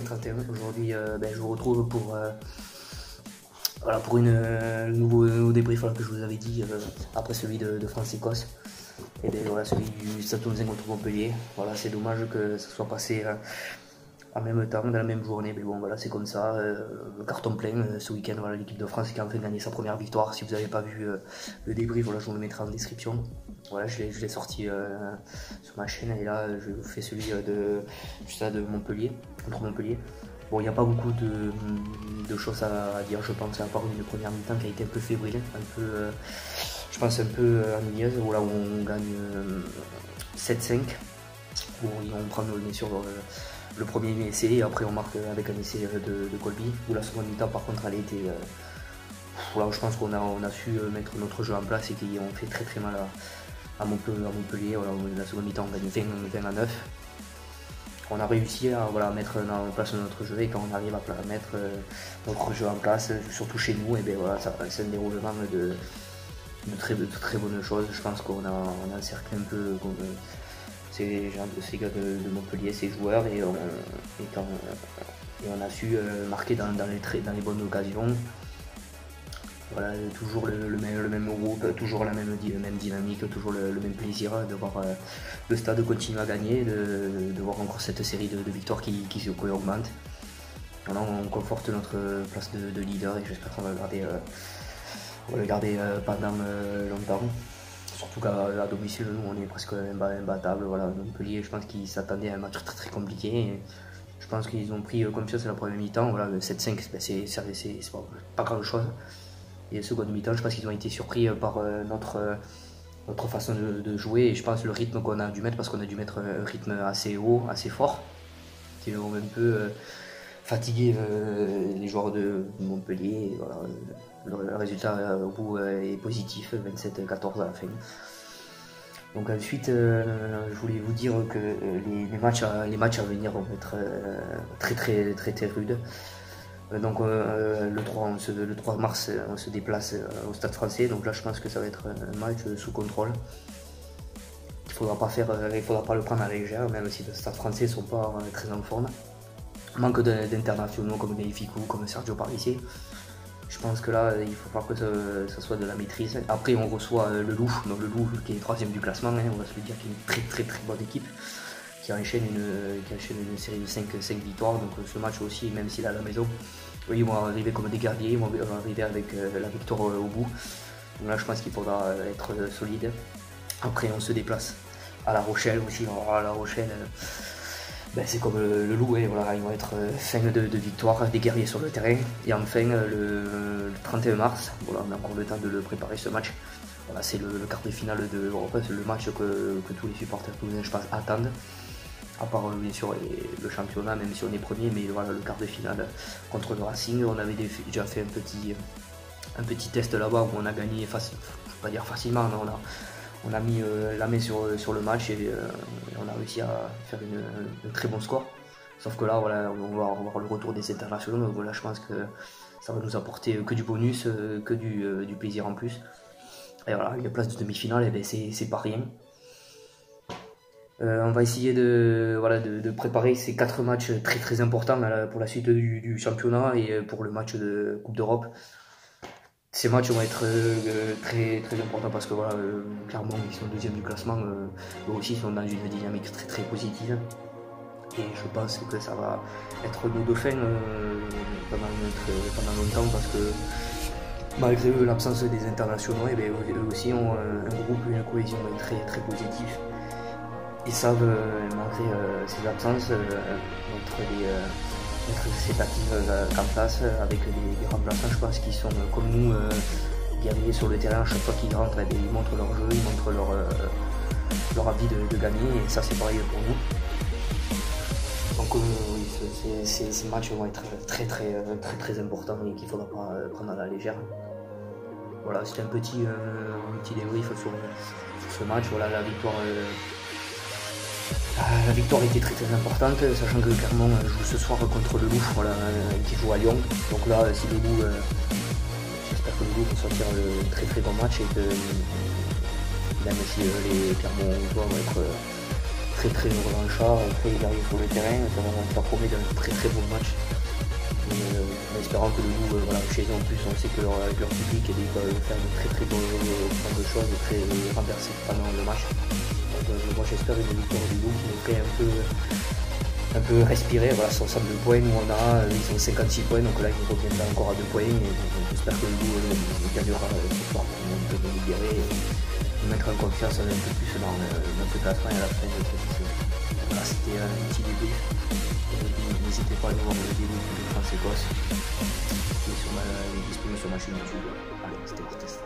31. Aujourd'hui, je vous retrouve pour, voilà, pour une nouveau débrief que je vous avais dit après celui de France-Écosse. Et bien voilà, celui du Stade Toulousain contre Montpellier. Voilà, c'est dommage que ça soit passé en même temps, dans la même journée. Mais bon, voilà, c'est comme ça. Carton plein ce week-end. Voilà, l'équipe de France qui a enfin gagné sa première victoire. Si vous n'avez pas vu le débrief, voilà, je vous le mettrai en description. Voilà, je l'ai sorti sur ma chaîne. Et là, je vous fais celui du Stade de Montpellier, contre Montpellier. Bon, il n'y a pas beaucoup de choses à dire, je pense, à part une première mi-temps qui a été un peu fébrile, un peu, je pense, un peu ennuyeuse, voilà, où on gagne 7-5, où on prend bien sûr le premier essai, et après on marque avec un essai de Colby, où la seconde mi-temps, par contre, elle a été... voilà, je pense qu'on a su mettre notre jeu en place et qu'ils ont fait très mal à Montpellier. Voilà, la seconde mi-temps, on gagne 20-9. On a réussi à mettre en place notre jeu, et quand on arrive à mettre notre jeu en place, surtout chez nous, et bien voilà, c'est un déroulement de très bonnes choses. Je pense qu'on a encerclé un peu ces gars de Montpellier, ces joueurs, et on a su marquer dans les bonnes occasions. Voilà, toujours le même groupe, toujours la même dynamique, toujours le même plaisir de voir le stade continuer à gagner, de voir encore cette série de victoires qui augmente. Voilà, on conforte notre place de leader, et j'espère qu'on va le garder pendant longtemps. Surtout qu'à domicile, nous on est presque imbattable. Voilà, Montpellier, je pense qu'ils s'attendaient à un match très compliqué. Et je pense qu'ils ont pris comme ça, c'est la première mi-temps. Voilà, le 7-5, c'est pas grand chose. Et seconde mi-temps, je pense qu'ils ont été surpris par notre façon de jouer, et je pense le rythme qu'on a dû mettre, parce qu'on a dû mettre un rythme assez haut, assez fort, qui ont un peu fatigué les joueurs de Montpellier. Et voilà, le résultat au bout est positif, 27-14 à la fin. Donc ensuite, je voulais vous dire que les matchs à venir vont être très rudes. Donc le 3 mars, on se déplace au Stade Français. Donc là, je pense que ça va être un match sous contrôle. Il faudra pas le prendre à la légère, même si le Stade Français ne sont pas très en forme. Manque d'internationaux comme Benfica, comme Sergio Parisse. Je pense que là, il faut falloir que ça soit de la maîtrise. Après, on reçoit le Loup, donc le Loup qui est 3e du classement, hein, on va se le dire, qui est une très bonne équipe, qui enchaîne une série de 5 victoires. Donc ce match aussi, même s'il est à la maison, ils vont arriver comme des guerriers, ils vont arriver avec la victoire au bout. Donc là, je pense qu'il faudra être solide. Après, on se déplace à La Rochelle aussi. Alors, à La Rochelle, c'est comme le Loup, hein, voilà, ils vont être fin de victoire, des guerriers sur le terrain. Et enfin, le 31 mars, voilà, on a encore le temps de le préparer, ce match. Voilà, c'est le quart de finale de l'Europe, c'est le match que tous les supporters toulousains, je pense, attendent. À part bien sûr le championnat, même si on est premier, mais voilà, le quart de finale contre le Racing, on avait déjà fait un petit test là-bas où on a gagné, je ne vais pas dire facilement, mais on a mis la main sur le match, et on a réussi à faire un très bon score. Sauf que là, voilà, on va avoir le retour des internationaux, donc voilà, je pense que ça va nous apporter que du bonus, que du plaisir en plus. Et voilà, une place de demi-finale, et bien c'est pas rien. On va essayer de préparer ces 4 matchs très importants pour la suite du championnat et pour le match de Coupe d'Europe. Ces matchs vont être très importants, parce que voilà, clairement ils sont 2e du classement, eux aussi ils sont dans une dynamique très positive. Et je pense que ça va être nos dauphins pendant longtemps, parce que malgré l'absence des internationaux, et bien, eux aussi ont un groupe, une cohésion très positive. Ils savent, malgré ces absences, mettre ces tactiques en place avec des remplaçants, je pense, qui sont comme nous, guerriers sur le terrain. À chaque fois qu'ils rentrent, ils montrent leur jeu, ils montrent leur envie de gagner, et ça c'est pareil pour nous. Donc ces matchs vont être très importants, et qu'il ne faudra pas prendre à la légère. Voilà, c'était un petit débrief sur ce match. Voilà, la victoire était très importante, sachant que Clermont joue ce soir contre le Loup, voilà, qui joue à Lyon. Donc là, si le Loup, j'espère que le Loup peut sortir un très bon match, et que même si les Clermontois vont être très revanchard, très guerrier sur le terrain. Ça promet d'un très bon match. En espérant que le Loup, voilà, chez eux en plus, on sait que avec leur public, ils peuvent faire de très bonnes choses et très renverser pendant le match. Donc, moi j'espère une victoire du Loup qui nous ferait un peu respirer. Voilà, 62 points, nous on a, ils ont 56 points, donc là ils reviennent encore à 2 points. Et j'espère que le Loup gagnera ce soir pour nous libérer et nous mettre en confiance un peu plus dans ce classement et à la fin de cette émission. Voilà, c'était un petit débrief. N'hésitez pas à aller voir le débrief de France-Écosse. Il est disponible sur ma chaîne YouTube. Allez, c'était ça.